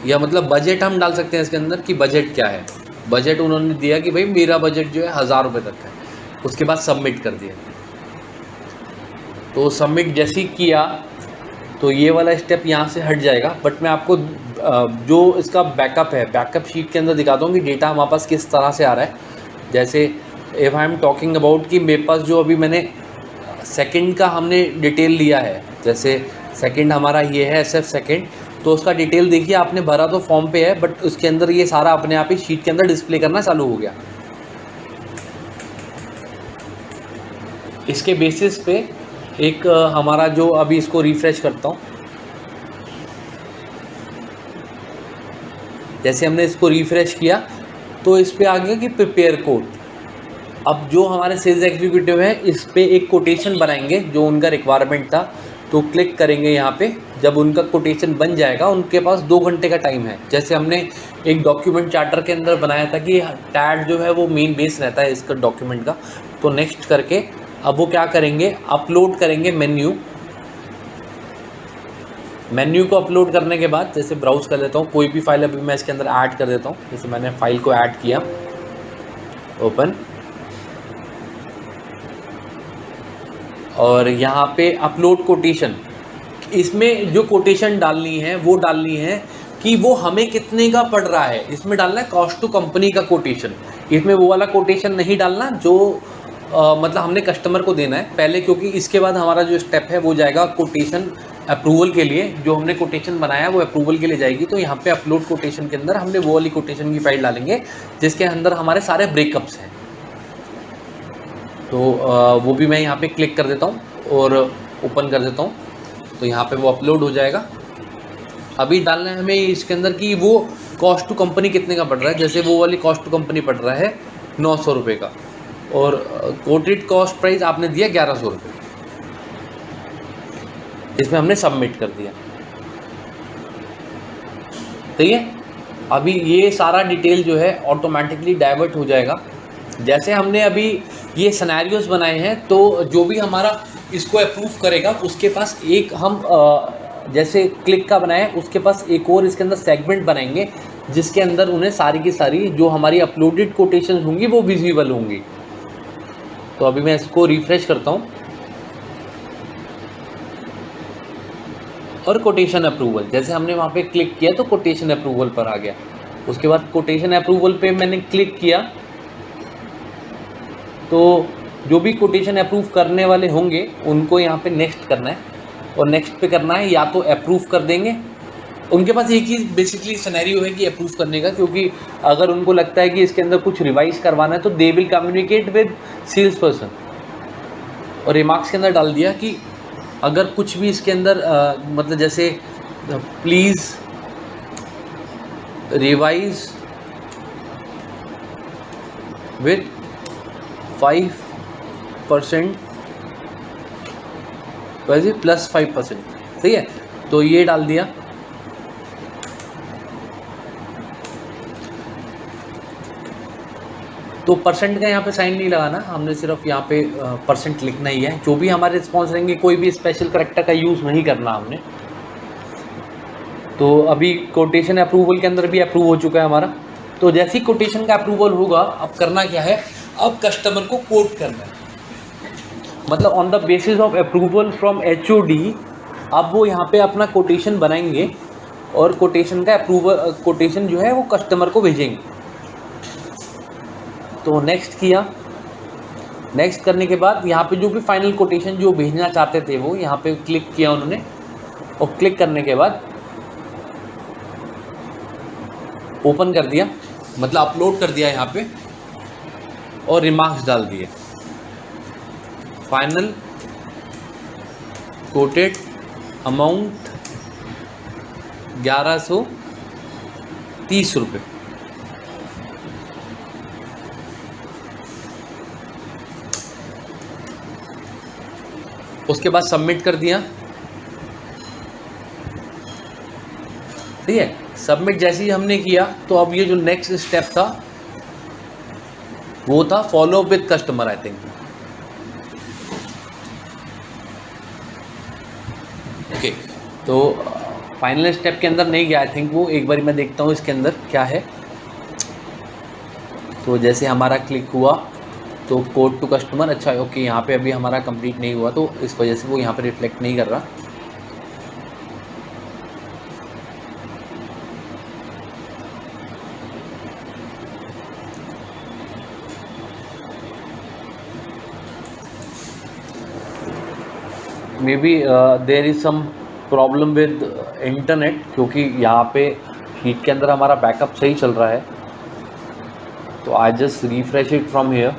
या मतलब बजट हम डाल सकते हैं इसके अंदर कि बजट क्या है। बजट उन्होंने दिया कि भाई मेरा बजट जो है 1000 रुपये तक है। उसके बाद सबमिट कर दिया। तो सबमिट जैसे ही किया तो ये वाला स्टेप यहाँ से हट जाएगा। बट मैं आपको जो इसका बैकअप है, बैकअप शीट के अंदर दिखाता हूँ कि डेटा हमारे पास किस तरह से आ रहा है। जैसे if I am talking about कि मेरे पास जो अभी मैंने सेकंड का हमने डिटेल लिया है, जैसे सेकंड हमारा ये है SF सेकंड, तो उसका डिटेल देखिए आपने भरा तो फॉर्म पे है, बट उसके अंदर ये सारा अपने आप ही शीट के अंदर डिस्प्ले करना चालू हो गया। इसके बेसिस पे एक हमारा जो अभी इसको रिफ्रेश करता हूँ, जैसे हमने इसको रिफ्रेश किया तो इस पे आ गया कि प्रिपेयर कोड। अब जो हमारे सेल्स एग्जीक्यूटिव है इस पे एक कोटेशन बनाएंगे जो उनका रिक्वायरमेंट था। तो क्लिक करेंगे यहाँ पे, जब उनका कोटेशन बन जाएगा उनके पास 2 घंटे का टाइम है। जैसे हमने एक डॉक्यूमेंट चार्टर के अंदर बनाया था कि टैग जो है वो मेन बेस रहता है इसका डॉक्यूमेंट का। तो नेक्स्ट करके अब वो क्या करेंगे, अपलोड करेंगे मेन्यू को अपलोड करने के बाद, जैसे ब्राउज कर लेता हूँ, कोई भी फाइल अभी मैं इसके अंदर ऐड कर देता हूँ। जैसे मैंने फाइल को ऐड किया, ओपन, और यहाँ पे अपलोड कोटेशन। इसमें जो कोटेशन डालनी है वो डालनी है कि वो हमें कितने का पड़ रहा है। इसमें डालना है कॉस्ट टू कंपनी का कोटेशन। इसमें वो वाला कोटेशन नहीं डालना जो मतलब हमने कस्टमर को देना है पहले, क्योंकि इसके बाद हमारा जो स्टेप है वो जाएगा कोटेशन अप्रूवल के लिए। जो हमने कोटेशन बनाया वो अप्रूवल के लिए जाएगी। तो यहाँ पे अपलोड कोटेशन के अंदर हमने वो वाली कोटेशन की फाइल डालेंगे जिसके अंदर हमारे सारे ब्रेकअप्स हैं। तो वो भी मैं यहाँ पे क्लिक कर देता हूँ और ओपन कर देता हूँ। तो यहाँ पे वो अपलोड हो जाएगा। अभी डालना है हमें इसके अंदर कि वो कॉस्ट टू कंपनी कितने का पड़ रहा है। जैसे वो वाली कॉस्ट टू कंपनी पड़ रहा है 900 रुपये का, और कोटेड कॉस्ट प्राइस आपने दिया 1100 रुपये। इसमें हमने सबमिट कर दिया। ठीक है, अभी ये सारा डिटेल जो है ऑटोमेटिकली डाइवर्ट हो जाएगा। जैसे हमने अभी ये सिनेरियोस बनाए हैं, तो जो भी हमारा इसको अप्रूव करेगा उसके पास एक हम जैसे क्लिक का बनाया उसके पास एक और इसके अंदर सेगमेंट बनाएंगे जिसके अंदर उन्हें सारी की सारी जो हमारी अपलोडेड कोटेशंस होंगी वो विजिबल होंगी। तो अभी मैं इसको रिफ्रेश करता हूँ और कोटेशन अप्रूवल, जैसे हमने वहाँ पे क्लिक किया तो कोटेशन अप्रूवल पर आ गया। उसके बाद कोटेशन अप्रूवल पे मैंने क्लिक किया तो जो भी कोटेशन अप्रूव करने वाले होंगे उनको यहाँ पे नेक्स्ट करना है, और नेक्स्ट पे करना है या तो अप्रूव कर देंगे, उनके पास एक ही बेसिकली सिनेरियो है कि अप्रूव करने का, क्योंकि अगर उनको लगता है कि इसके अंदर कुछ रिवाइज करवाना है तो they will communicate with sales person. और रिमार्क्स के अंदर डाल दिया कि अगर कुछ भी इसके अंदर मतलब जैसे प्लीज़ रिवाइज विद 5% वैसे +5%, सही है। तो ये डाल दिया। तो परसेंट का यहाँ पे साइन नहीं लगाना, हमने सिर्फ यहाँ पे परसेंट लिखना ही है। जो भी हमारे रिस्पॉन्स रहेंगे कोई भी स्पेशल करेक्टर का यूज़ नहीं करना हमने। तो अभी कोटेशन अप्रूवल के अंदर भी अप्रूव हो चुका है हमारा। तो जैसे ही कोटेशन का अप्रूवल होगा अब करना क्या है, अब कस्टमर को कोट करना है, मतलब on the basis of approval from HOD अब वो यहाँ पे अपना कोटेशन बनाएंगे और कोटेशन का अप्रूवल कोटेशन जो है वो कस्टमर को भेजेंगे। तो नेक्स्ट किया, नेक्स्ट करने के बाद यहाँ पे जो भी फाइनल कोटेशन जो भेजना चाहते थे वो यहाँ पे क्लिक किया उन्होंने, और क्लिक करने के बाद ओपन कर दिया, मतलब अपलोड कर दिया यहाँ पे, और रिमार्क्स डाल दिए। फाइनल कोटेड अमाउंट 1130 रुपये। उसके बाद सबमिट कर दिया, ठीक है। सबमिट जैसे ही हमने किया तो अब ये जो नेक्स्ट स्टेप था वो था follow up with customer, I think. Okay, तो फाइनल स्टेप के अंदर नहीं गया आई थिंक वो, एक बार मैं देखता हूँ इसके अंदर क्या है। तो जैसे हमारा क्लिक हुआ तो कोड टू कस्टमर, अच्छा ओके, यहाँ पे अभी हमारा कंप्लीट नहीं हुआ तो इस वजह से वो यहाँ पे रिफ्लेक्ट नहीं कर रहा। Maybe there is some problem with internet, क्योंकि यहाँ पे हीट के अंदर हमारा बैकअप सही चल रहा है। तो I just refresh it from here.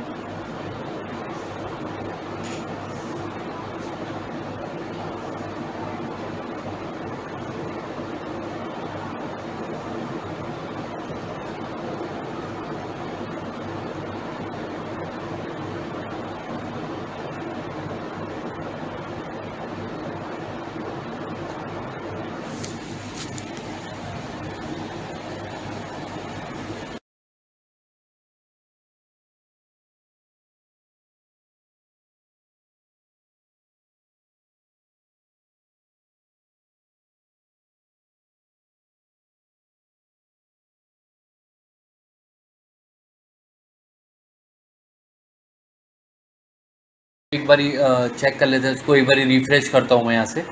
एक बारी चेक कर लेते हैं इसको, एक बारी रिफ्रेश करता हूँ मैं यहाँ से।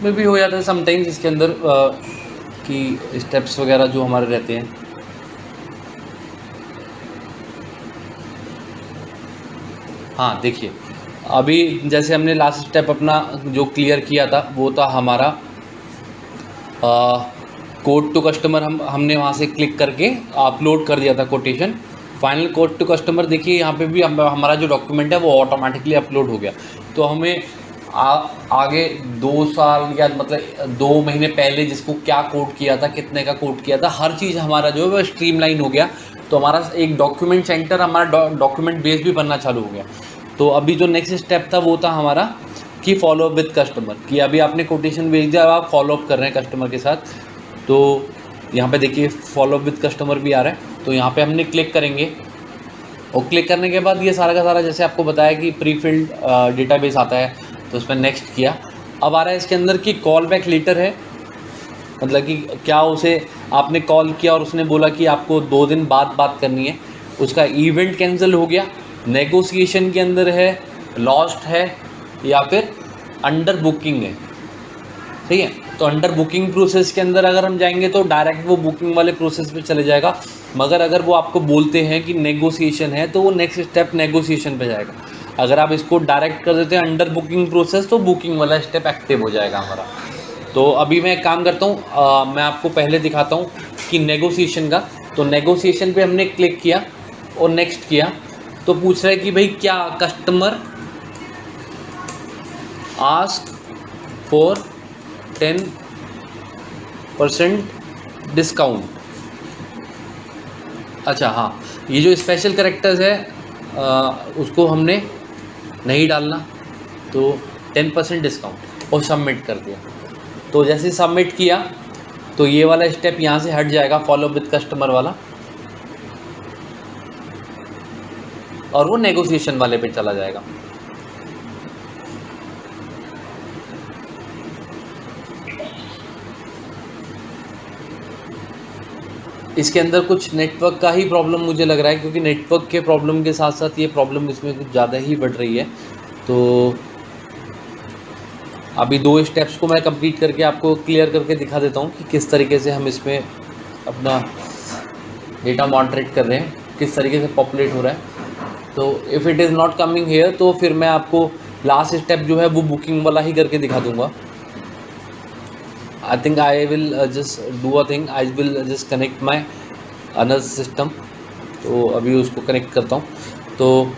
में भी हो जाता है समटाइम्स इसके अंदर कि स्टेप्स वगैरह जो हमारे रहते हैं। हाँ देखिए, अभी जैसे हमने लास्ट स्टेप अपना जो क्लियर किया था वो था हमारा कोड टू कस्टमर। हमने वहाँ से क्लिक करके अपलोड कर दिया था quotation. Final quote to customer देखिए यहाँ पे भी हमारा जो डॉक्यूमेंट है वो ऑटोमेटिकली अपलोड हो गया। तो हमें आगे 2 साल या मतलब 2 महीने पहले जिसको क्या कोड किया था, कितने का कोड किया था, हर चीज़ हमारा जो है वो स्ट्रीमलाइन हो गया। तो हमारा एक डॉक्यूमेंट सेंटर, हमारा डॉक्यूमेंट बेस भी बनना चालू हो गया। तो अभी जो नेक्स्ट स्टेप था वो था हमारा कि फॉलो अप विद कस्टमर, कि अभी आपने कोटेशन भेज दिया, आप फॉलो अप कर रहे हैं कस्टमर के साथ। तो यहाँ पे देखिए फॉलो अप विद कस्टमर भी आ रहा है। तो यहाँ पे हमने क्लिक करेंगे और क्लिक करने के बाद ये सारा का सारा जैसे आपको बताया कि प्री फिल्ड डेटाबेस आता है, तो उस पर नेक्स्ट किया अब आ रहा है इसके अंदर कि कॉल बैक लेटर है, मतलब कि क्या उसे आपने कॉल किया और उसने बोला कि आपको 2 दिन बाद बात करनी है, उसका इवेंट कैंसिल हो गया, नेगोशिएशन के अंदर है, लॉस्ट है, या फिर अंडर बुकिंग है। ठीक है, तो अंडर बुकिंग प्रोसेस के अंदर अगर हम जाएंगे तो डायरेक्ट वो बुकिंग वाले प्रोसेस पे चले जाएगा, मगर अगर वो आपको बोलते हैं कि नेगोशिएशन है तो वो नेक्स्ट स्टेप नेगोशिएशन पे जाएगा। अगर आप इसको डायरेक्ट कर देते हैं अंडर बुकिंग प्रोसेस तो बुकिंग वाला स्टेप एक्टिव हो जाएगा हमारा। तो अभी मैं एक काम करता हूँ, मैं आपको पहले दिखाता हूँ कि नेगोशिएशन का। तो नेगोशिएशन पे हमने क्लिक किया और नेक्स्ट किया, तो पूछ रहा है कि भाई क्या कस्टमर आस्क फॉर 10% डिस्काउंट। अच्छा हाँ, ये जो स्पेशल कैरेक्टर्स है उसको हमने नहीं डालना, तो 10% डिस्काउंट और सबमिट कर दिया। तो जैसे सबमिट किया तो ये वाला स्टेप यहाँ से हट जाएगा, फॉलो विद कस्टमर वाला, और वो नेगोशिएशन वाले पे चला जाएगा। इसके अंदर कुछ नेटवर्क का ही प्रॉब्लम मुझे लग रहा है, क्योंकि नेटवर्क के प्रॉब्लम के साथ साथ ये प्रॉब्लम इसमें कुछ ज़्यादा ही बढ़ रही है। तो अभी 2 स्टेप्स को मैं कंप्लीट करके आपको क्लियर करके दिखा देता हूँ कि किस तरीके से हम इसमें अपना डेटा मॉडरेट कर रहे हैं, किस तरीके से पॉपुलेट हो रहा है। तो if it is not coming here तो फिर मैं आपको लास्ट स्टेप जो है वो बुकिंग वाला ही करके दिखा दूँगा। I think I will just do a thing. I will just connect my another system. तो अभी उसको कनेक्ट करता हूँ। तो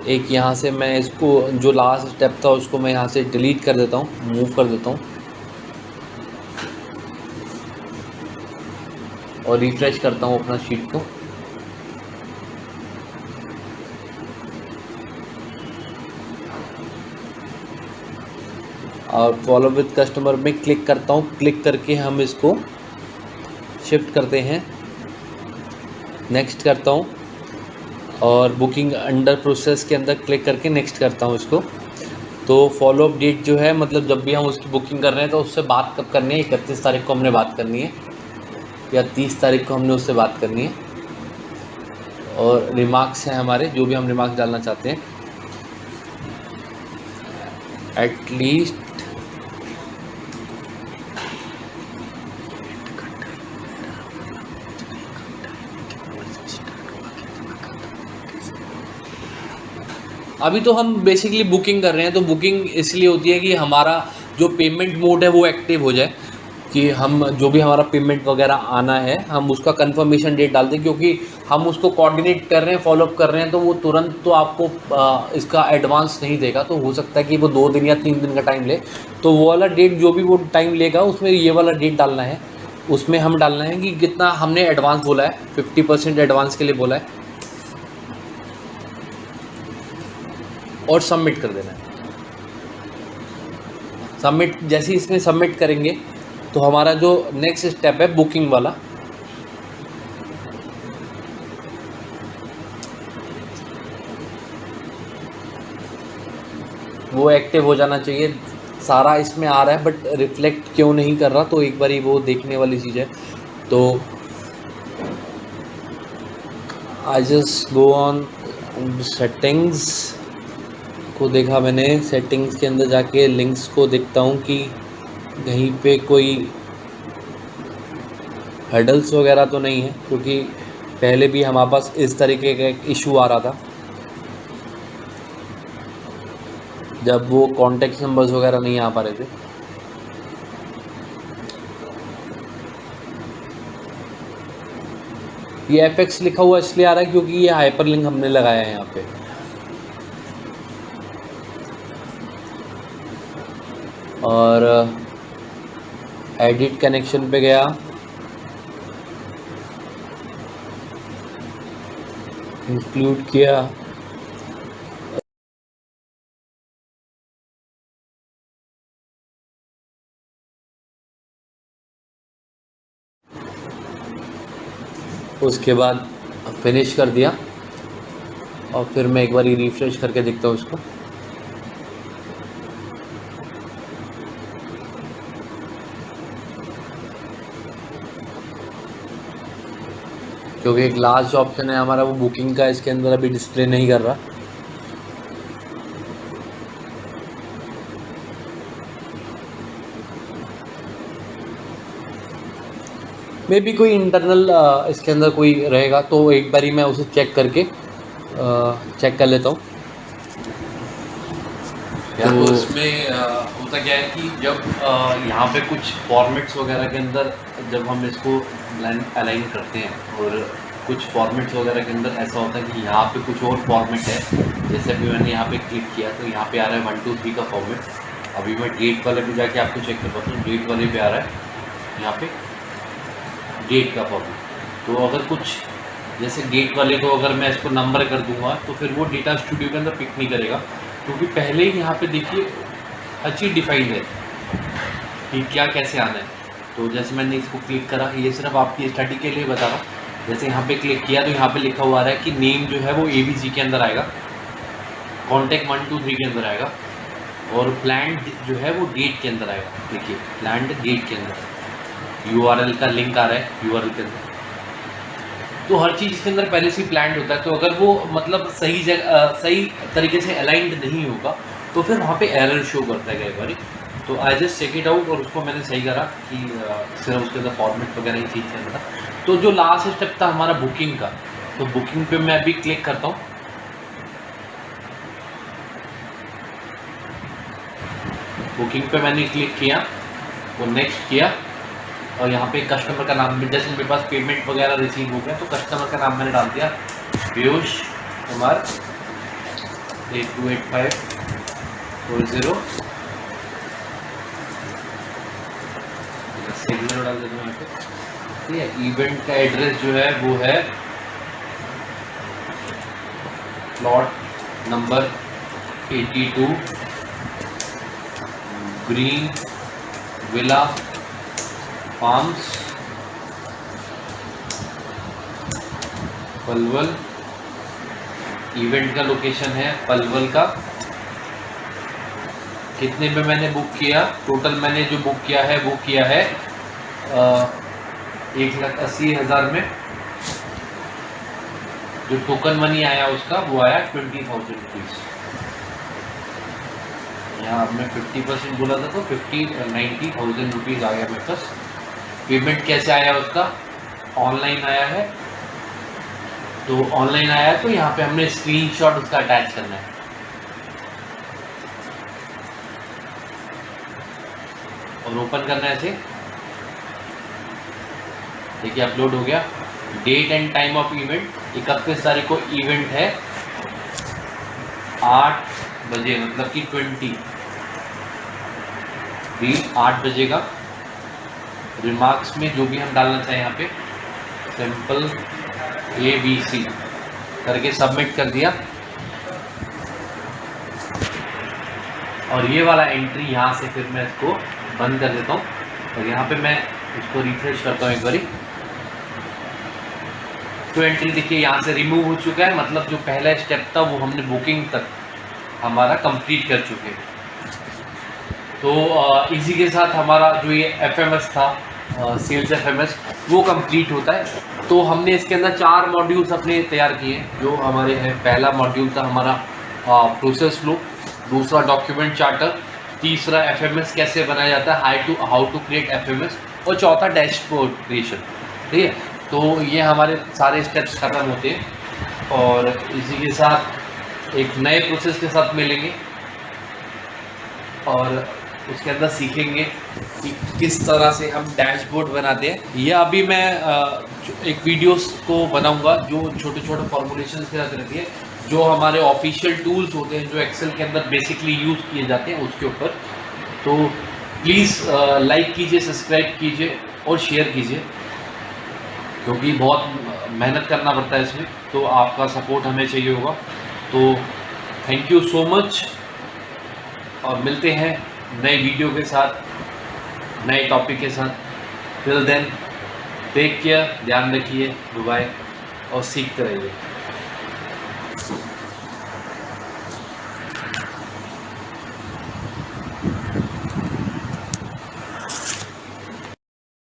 एक यहाँ से मैं इसको जो लास्ट स्टेप था उसको मैं यहाँ से डिलीट कर देता हूँ, मूव कर देता हूँ और रिफ्रेश करता हूँ अपना शीट को। और फॉलो विद कस्टमर में क्लिक करता हूँ, क्लिक करके हम इसको शिफ्ट करते हैं, नेक्स्ट करता हूँ और बुकिंग अंडर प्रोसेस के अंदर क्लिक करके नेक्स्ट करता हूँ इसको। तो फॉलो अप डेट जो है, मतलब जब भी हम उसकी बुकिंग कर रहे हैं तो उससे बात कब करनी है, 31 तारीख को हमने बात करनी है या 30 तारीख को हमने उससे बात करनी है। और रिमार्क्स हैं हमारे, जो भी हम रिमार्क्स डालना चाहते हैं, एटलीस्ट अभी तो हम बेसिकली बुकिंग कर रहे हैं, तो बुकिंग इसलिए होती है कि हमारा जो पेमेंट मोड है वो एक्टिव हो जाए, कि हम जो भी हमारा पेमेंट वगैरह आना है हम उसका कंफर्मेशन डेट डाल दें, क्योंकि हम उसको कोऑर्डिनेट कर रहे हैं, फॉलोअप कर रहे हैं, तो वो तुरंत तो आपको इसका एडवांस नहीं देगा। तो हो सकता है कि वो 2 दिन या 3 दिन का टाइम ले, तो वो वाला डेट जो भी वो टाइम लेगा उसमें ये वाला डेट डालना है। उसमें हम डालना है कि कितना हमने एडवांस बोला है, 50% एडवांस के लिए बोला है, और सबमिट कर देना है। सबमिट जैसे ही इसमें सबमिट करेंगे तो हमारा जो नेक्स्ट स्टेप है बुकिंग वाला, वो एक्टिव हो जाना चाहिए। सारा इसमें आ रहा है बट रिफ्लेक्ट क्यों नहीं कर रहा, तो एक बारी वो देखने वाली चीज़ है। तो I just go on settings को देखा मैंने, सेटिंग्स के अंदर जाके लिंक्स को देखता हूँ कि कहीं पे कोई हर्डल्स वगैरह तो नहीं है, क्योंकि पहले भी हमारे पास इस तरीके का एक इशू आ रहा था जब वो कॉन्टेक्ट नंबर्स वगैरह नहीं आ पा रहे थे। ये FX लिखा हुआ इसलिए आ रहा है क्योंकि ये हाइपरलिंक हमने लगाया है यहाँ पे। और एडिट कनेक्शन पे गया, इंक्लूड किया, उसके बाद फिनिश कर दिया, और फिर मैं एक बार रिफ्रेश करके देखता हूँ इसको। क्योंकि एक लास्ट जो ऑप्शन है हमारा वो बुकिंग का, इसके अंदर अभी डिस्प्ले नहीं कर रहा। मे बी कोई इंटरनल इसके अंदर कोई रहेगा तो एक बारी मैं उसे चेक करके चेक कर लेता हूँ। तो इसमें होता क्या है कि जब यहाँ पे कुछ फॉर्मेट्स वगैरह के अंदर जब हम इसको अलाइन करते हैं और कुछ फॉर्मेट्स वगैरह के अंदर ऐसा होता है कि यहाँ पे कुछ और फॉर्मेट है। जैसे अभी मैंने यहाँ पे क्लिक किया तो यहाँ पे आ रहा है 1 2 3 का फॉर्मेट। अभी मैं डेट वाले पे जाके आपको चेक कर पाता हूँ, डेट वाले पे आ रहा है यहाँ पे डेट का फॉर्मेट। तो अगर कुछ जैसे डेट वाले को अगर मैं इसको नंबर कर दूंगा तो फिर वो डेटा स्टूडियो के अंदर पिक नहीं करेगा, क्योंकि पहले ही यहाँ पे देखिए हर चीज़ डिफाइंड है कि क्या कैसे आना है। तो जैसे मैंने इसको क्लिक करा, ये सिर्फ आपकी स्टडी के लिए बता रहा हूँ। जैसे यहाँ पे क्लिक किया तो यहाँ पे लिखा हुआ आ रहा है कि नेम जो है वो ABC के अंदर आएगा, कॉन्टैक्ट 1 2 3 के अंदर आएगा, और प्लान जो है वो डेट के अंदर आएगा। देखिए प्लान डेट के अंदर URL का लिंक आ रहा है URL के अंदर। तो हर चीज़ इसके अंदर पहले से ही प्लान होता है। तो अगर वो मतलब सही जगह सही तरीके से अलाइंड नहीं होगा तो फिर वहाँ पे एरर शो करता है कई बार। तो I just check it out और उसको मैंने सही करा कि सिर्फ उसके अंदर फॉर्मेट वगैरह ही चीज़ चल रहा था। तो जो लास्ट स्टेप था हमारा बुकिंग का, तो बुकिंग पे मैं अभी क्लिक करता हूँ। बुकिंग पे मैंने क्लिक किया और नेक्स्ट किया, और यहाँ पे कस्टमर का नाम भी, जैसे मेरे पास पेमेंट वगैरह रिसीव हो गया तो कस्टमर का नाम मैंने डाल दिया पीयूष कुमार 828540 सिग्नल डाल देता हूँ यहाँ पे। ठीक है, इवेंट का एड्रेस जो है वो है plot number 82 green villa farms Palwal. Event का लोकेशन है पलवल का। कितने में मैंने बुक किया, टोटल मैंने जो बुक किया है वो किया है 1,80,000 में। जो टोकन मनी आया उसका वो आया 20,000 रुपीज़। यहाँ मैं 50% बोला था तो 90,000 रुपीज़ आ गया मेरे पास। पेमेंट कैसे आया उसका, ऑनलाइन आया है। तो ऑनलाइन आया है तो यहाँ पे हमने स्क्रीनशॉट उसका अटैच करना है। और ओपन करना है इसे। देखिए अपलोड हो गया। Date and time of event 31 तारीख को इवेंट है 8 बजे, मतलब कि 8 बजे का। रिमार्क्स में जो भी हम डालना चाहें यहाँ पे सिंपल ABC करके सबमिट कर दिया। और ये वाला एंट्री यहाँ से फिर मैं इसको बंद कर देता हूँ और यहाँ पे मैं इसको रिफ्रेश करता हूँ एक बारी। तो एंट्री देखिए यहाँ से रिमूव हो चुका है, मतलब जो पहला स्टेप था वो हमने बुकिंग तक हमारा कंप्लीट कर चुके हैं। तो इसी के साथ हमारा जो ये FMS था, सेल्स FMS, वो कंप्लीट होता है। तो हमने इसके अंदर 4 मॉड्यूल्स अपने तैयार किए जो हमारे हैं। पहला मॉड्यूल था हमारा प्रोसेस फ्लो, दूसरा डॉक्यूमेंट चार्टर, तीसरा FMS कैसे बनाया जाता है, हाउ टू क्रिएट FMS, और चौथा डैशबोर्ड क्रिएशन। ठीक है, तो ये हमारे सारे स्टेप्स ख़त्म होते हैं और इसी के साथ एक नए प्रोसेस के साथ मिलेंगे और उसके अंदर सीखेंगे कि किस तरह से हम डैशबोर्ड बनाते हैं। ये अभी मैं एक वीडियोस को बनाऊंगा जो छोटे छोटे फॉर्मुलेशन के साथ रहती है, जो हमारे ऑफिशियल टूल्स होते हैं जो एक्सेल के अंदर बेसिकली यूज़ किए जाते हैं उसके ऊपर। तो प्लीज़ लाइक कीजिए, सब्सक्राइब कीजिए और शेयर कीजिए, क्योंकि बहुत मेहनत करना पड़ता है इसमें। तो आपका सपोर्ट हमें चाहिए होगा। तो थैंक यू सो मच और मिलते हैं नए वीडियो के साथ, नए टॉपिक के साथ। टिल देन टेक केयर, ध्यान रखिए, बाय, और सीखते रहिए।